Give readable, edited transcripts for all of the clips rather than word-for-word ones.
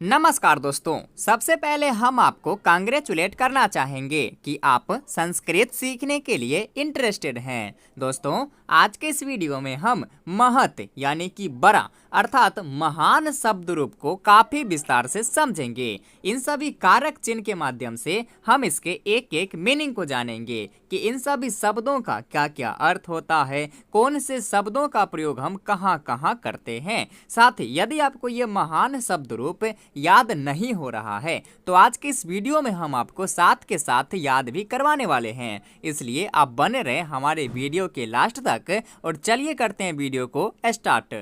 नमस्कार दोस्तों। सबसे पहले हम आपको कांग्रेचुलेट करना चाहेंगे कि आप संस्कृत सीखने के लिए इंटरेस्टेड हैं। दोस्तों, आज के इस वीडियो में हम महत यानी कि बड़ा अर्थात महान शब्द रूप को काफी विस्तार से समझेंगे। इन सभी कारक चिन्ह के माध्यम से हम इसके एक एक मीनिंग को जानेंगे कि इन सभी शब्दों का क्या क्या अर्थ होता है, कौन से शब्दों का प्रयोग हम कहाँ कहाँ करते हैं। साथ ही यदि आपको ये महान शब्द रूप याद नहीं हो रहा है तो आज के इस वीडियो में हम आपको साथ के साथ याद भी करवाने वाले हैं, इसलिए आप बने रहें हमारे वीडियो के लास्ट तक। और चलिए करते हैं वीडियो को स्टार्ट।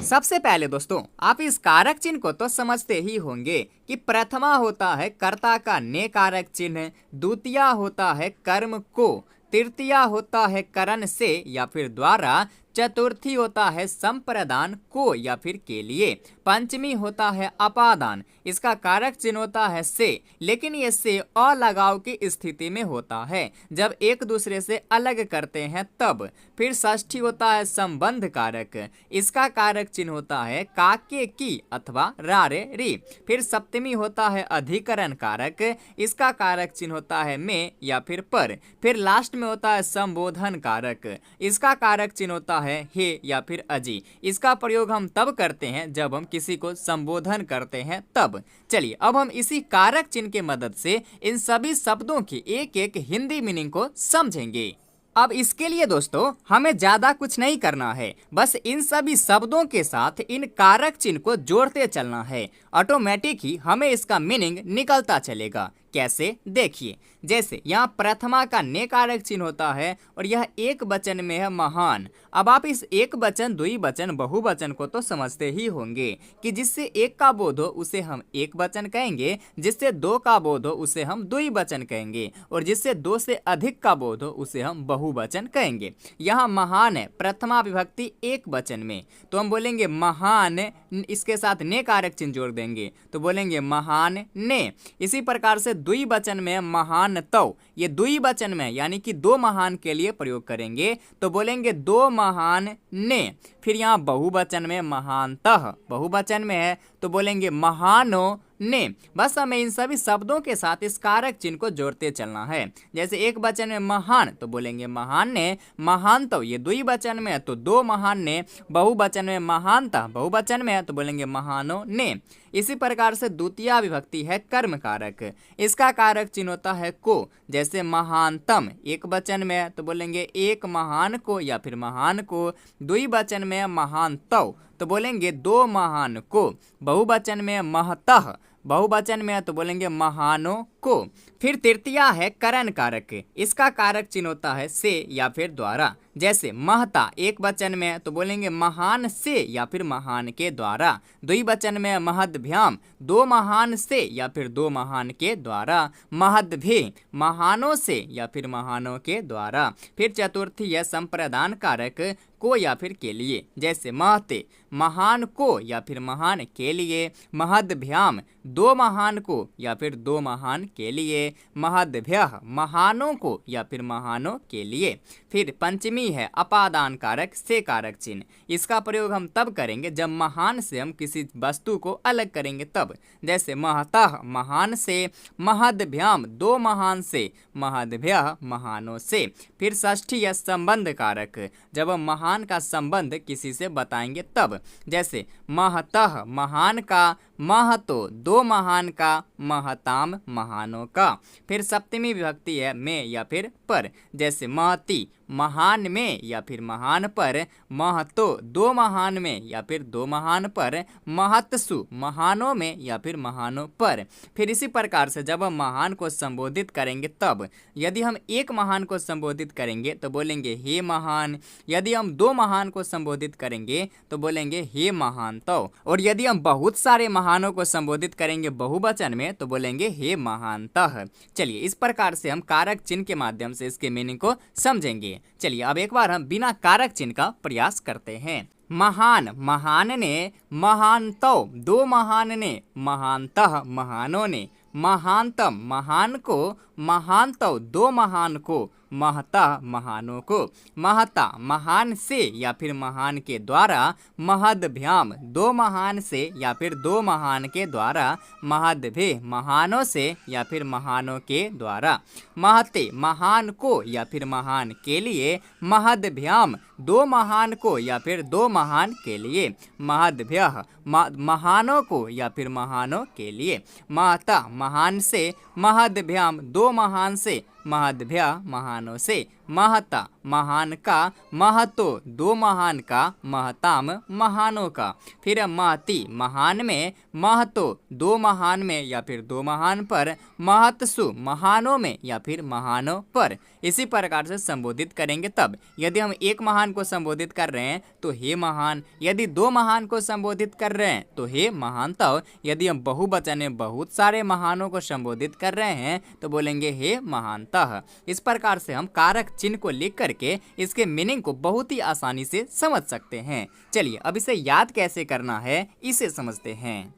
सबसे पहले दोस्तों, आप इस कारक चिन्ह को तो समझते ही होंगे कि प्रथमा होता है कर्ता का ने कारक चिन्ह, द्वितीया होता है कर्म को, तृतीया होता है करण से या फिर द्वारा, चतुर्थी होता है संप्रदान को या फिर के लिए, पंचमी होता है अपादान, इसका कारक चिन्ह होता है से, लेकिन ये से अलगाव की स्थिति में होता है जब एक दूसरे से अलग करते हैं तब। फिर षष्ठी होता है संबंध कारक, इसका कारक चिन्ह होता है काके की अथवा रारे री। फिर सप्तमी होता है अधिकरण कारक, इसका कारक चिन्ह होता है में या फिर पर। फिर लास्ट में होता है संबोधन कारक, इसका कारक चिन्ह होता है हे या फिर अजी। इसका प्रयोग हम तब करते हैं जब हम किसी को संबोधन करते हैं तब। चलिए अब हम इसी कारक चिन्ह के मदद से इन सभी शब्दों की एक एक हिंदी मीनिंग को समझेंगे। अब इसके लिए दोस्तों हमें ज्यादा कुछ नहीं करना है, बस इन सभी शब्दों के साथ इन कारक चिन्ह को जोड़ते चलना है। ऑटोमेटिक ही हमें इसका मीनिंग निकलता चलेगा। कैसे, देखिए। जैसे यहाँ प्रथमा का ने कारक चिन्ह होता है और यह एक वचन में है महान। अब आप इस एक वचन द्विवचन बहुवचन को तो समझते ही होंगे कि जिससे एक का बोध हो उसे हम एक वचन कहेंगे, जिससे दो का बोध हो उसे हम द्विवचन कहेंगे, और जिससे दो से अधिक का बोध हो उसे हम बहुवचन कहेंगे। यहाँ महान है प्रथमा विभक्ति एक वचन में, तो हम बोलेंगे महान, इसके साथ ने कारक चिन्ह जोड़ देंगे तो बोलेंगे महान ने। इसी प्रकार से द्विवचन में महान तो, ये द्विवचन में यानी कि दो महान के लिए प्रयोग करेंगे तो बोलेंगे दो महान ने। फिर यहाँ बहुवचन में महानतः, बहुवचन में है तो बोलेंगे महानो ने। बस हमें इन सभी शब्दों के साथ इस कारक चिन्ह को जोड़ते चलना है। जैसे एक वचन में महान तो बोलेंगे महान ने, महान तो ये द्विवचन में है तो दो महान ने, बहुवचन में महानता बहुवचन में है तो बोलेंगे महानो ने। इसी प्रकार से द्वितीय विभक्ति है कर्म कारक, इसका कारक चिन्ह होता है को। जैसे महानतम एक वचन में है तो बोलेंगे एक महान को या फिर महान को, द्विवचन में महान तो बोलेंगे दो महान को, बहुवचन में महतः, बहुवचन में है तो बोलेंगे महानों को। फिर तृतीया है करण कारक, इसका कारक चिन्ह होता है से या फिर द्वारा। जैसे महता एक वचन में है तो बोलेंगे महान से या फिर महान के द्वारा, द्विवचन में महदभ्याम दो महान से या फिर दो महान के द्वारा, महदभे महानों से या फिर महानों के द्वारा। फिर चतुर्थी है संप्रदान कारक को या फिर के लिए। जैसे महते महान को या फिर महान के लिए, महदभ्याम दो महान को या फिर दो महान के लिए, महदभ्यः महानों को या फिर महानों के लिए। फिर पंचमी है अपादान कारक से कारक चिन्ह, इसका प्रयोग हम तब करेंगे जब महान से हम किसी वस्तु को अलग करेंगे तब। जैसे महतः महान से, महदभ्याम दो महान से, महदभ्यः महानों से। फिर षष्ठी है संबंध कारक, जब हम महान का संबंध किसी से बताएंगे तब। जैसे महतः महान का, महतो दो महान का, महताम महानों का। फिर सप्तमी विभक्ति है में या फिर पर। जैसे महती महान में या फिर महान पर, महतो दो महान में या फिर दो महान पर, महत्सु महानों में या फिर महानों पर। फिर इसी प्रकार से जब हम महान को संबोधित करेंगे तब, यदि हम एक महान को संबोधित करेंगे तो बोलेंगे हे महान, यदि हम दो महान को संबोधित करेंगे तो बोलेंगे हे महान तो, और यदि हम बहुत सारे महानों को संबोधित करेंगे बहुवचन में तो बोलेंगे हे महानतः। चलिए इस प्रकार से हम कारक चिन्ह के माध्यम से इसके मीनिंग को समझेंगे। चलिए अब एक बार हम बिना कारक चिन्ह का प्रयास करते हैं। महान महान ने, महानतौ दो महान ने, महानतः महानों ने, महानतम महान को, महानतौ दो महान को, महता महानों को, महता महान से या फिर महान के द्वारा, महदभ्याम दो महान से या फिर दो महान के द्वारा, महदभे महानों से या फिर महानों के द्वारा, महते महान को या फिर महान के लिए, महदभ्याम दो महान को या फिर दो महान के लिए, महदभ्यः महानों को या फिर महानों के लिए, महता महान से, महदभ्याम दो महान से, महदभ्या महानों से, महता महान का, महतो दो महान का, महताम महानों का। फिर महती महान में, महतो दो महान में या फिर दो महान पर, महतसु महानों में या फिर महानों पर। इसी प्रकार से संबोधित करेंगे तब। यदि हम एक महान को संबोधित कर रहे हैं तो हे महान, यदि दो महान को संबोधित कर रहे हैं तो हे महानतव, यदि हम बहुवचन में बहुत सारे महानों को संबोधित कर रहे हैं तो बोलेंगे हे महानतः। इस प्रकार से हम कारक चिन्ह को लिख करके इसके मीनिंग को बहुत ही आसानी से समझ सकते हैं। चलिए अब इसे याद कैसे करना है इसे समझते हैं।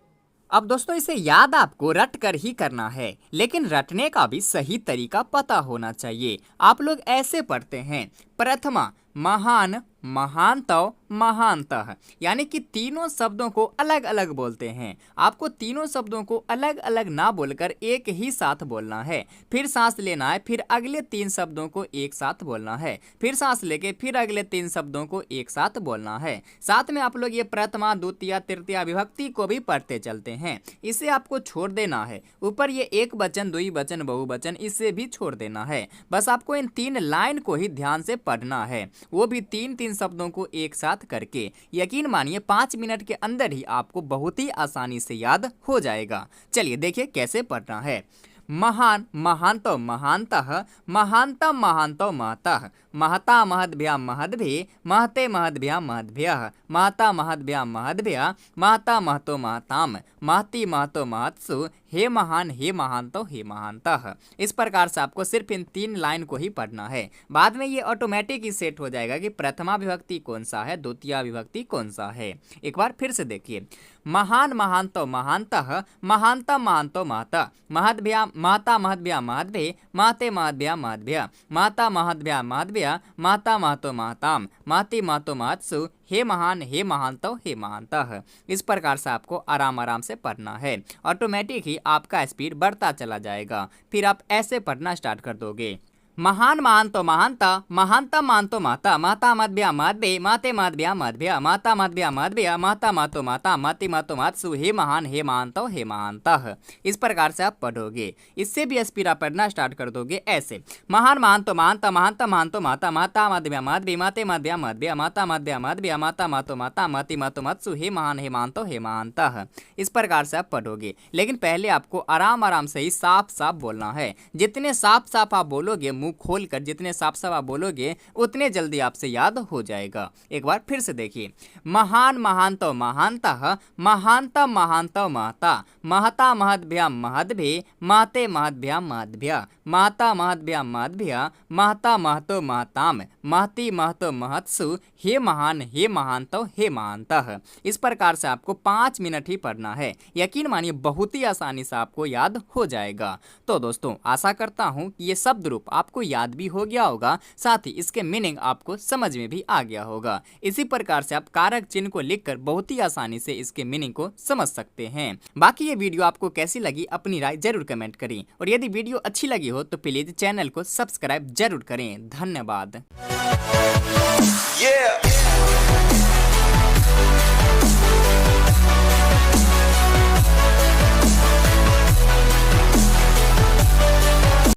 अब दोस्तों इसे याद आपको रट कर ही करना है, लेकिन रटने का भी सही तरीका पता होना चाहिए। आप लोग ऐसे पढ़ते हैं, प्रथमा महान, महानतव, महानतः, यानी कि तीनों शब्दों को अलग अलग बोलते हैं। आपको तीनों शब्दों को अलग अलग ना बोलकर एक ही साथ बोलना है। फिर सांस लेना है, फिर अगले तीन शब्दों को एक साथ बोलना है, फिर सांस लेके फिर अगले तीन शब्दों को एक साथ बोलना है। साथ में आप लोग ये प्रथमा, द्वितीय, तृतीय विभक्ति को भी पढ़ते चलते हैं। इसे आपको छोड़ देना है। ऊपर ये एक वचन, द्विवचन, बहुवचन, इसे भी छोड़ देना है। बस आपको इन तीन लाइन को ही ध्यान से पढ़ना है, वो भी तीन तीन शब्दों को एक साथ करके। यकीन मानिए 5 मिनट के अंदर ही आपको बहुत ही आसानी से याद हो जाएगा। चलिए देखिए कैसे पढ़ना है। महान, महानतव, महानतः, महानतम, महानतव, महतः, महता, महद्भ्याम, महद्भे, महते, महद्भ्याम, महद्भ्यः, महता, महद्भ्याम, महद्भ्या, महता, महतो, महताम, महती, महतो, महत्सु, हे महान, हे महानतव, हे महानतः। इस प्रकार से आपको सिर्फ इन तीन लाइन को ही पढ़ना है। बाद में ये ऑटोमेटिक ही सेट हो जाएगा कि प्रथमा विभक्ति कौन सा है, द्वितीय विभक्ति कौन सा है। एक बार फिर से देखिए, महान, महानतव, महानतः, महानतम, महानतो, महता, महद्भ्याम, महता, महद्भ्याम, महद्भे, महते, महद्भ्याम, महद्भ्या, महता, महद्भ्याम, महद्भ्या, महता, महतो, महताम, महती, महतो, महत्सु, हे महान, हे महानतव, हे महानतः। इस प्रकार से आपको आराम आराम से पढ़ना है। ऑटोमेटिक ही आपका स्पीड बढ़ता चला जाएगा। फिर आप ऐसे पढ़ना स्टार्ट कर दोगे। महान, महानतो, महानता, महानतम, महानतो, महता, महता, महद्भ्या, महद्भे, महते, महद्भ्या, महद्भ्या, महता, महद्भ्या, महद्भ्या, महता, महतो, महता, महती, महतो, महत्सु, हे महान, हे महानतव, हे महानतः। इस प्रकार से आप पढ़ोगे। इससे भी स्पीड आप पढ़ना स्टार्ट कर दोगे ऐसे। महान, महानतो, महानता, महानतम, महानतो, महता, महता, महद्भ्या, महद्भे, महते, महद्भ्या, महद्भ्या, महता, महद्भ्या, महद्भ्या, महता, महतो, महता, महती, महतो, महत्सु, हे महान, हे महानतव, हे महानतः। इस प्रकार से आप पढ़ोगे। लेकिन पहले आपको आराम आराम से ही साफ साफ बोलना है। जितने साफ साफ आप बोलोगे, मुंह खोलकर जितने साफ साफ आप बोलोगे, उतने जल्दी आपसे याद हो जाएगा। एक बार फिर से देखिए। महान, महानतव, महानतः, महानतम, महानतव, महता, महता, महद्भ्याम, महद्भे, महते, महद्भ्याम, महद्भ्या, महता, महद्भ्याम, महद्भ्या, महता, महतो, महताम, महती, महतो, महत्सु, हे महान, हे महानतव, हे महानतः। इस प्रकार से आपको 5 मिनट ही पढ़ना है। यकीन मानिए बहुत ही आसानी से आपको याद हो जाएगा। तो दोस्तों आशा करता हूँ कि ये शब्द रूप आपको याद भी हो गया होगा, साथ ही इसके मीनिंग आपको समझ में भी आ गया होगा। इसी प्रकार से आप कारक चिन्ह को लिखकर बहुत ही आसानी से इसके मीनिंग को समझ सकते हैं। बाकी ये वीडियो आपको कैसी लगी अपनी राय जरूर कमेंट करें, और यदि वीडियो अच्छी लगी हो तो प्लीज चैनल को सब्सक्राइब जरूर करें। धन्यवाद।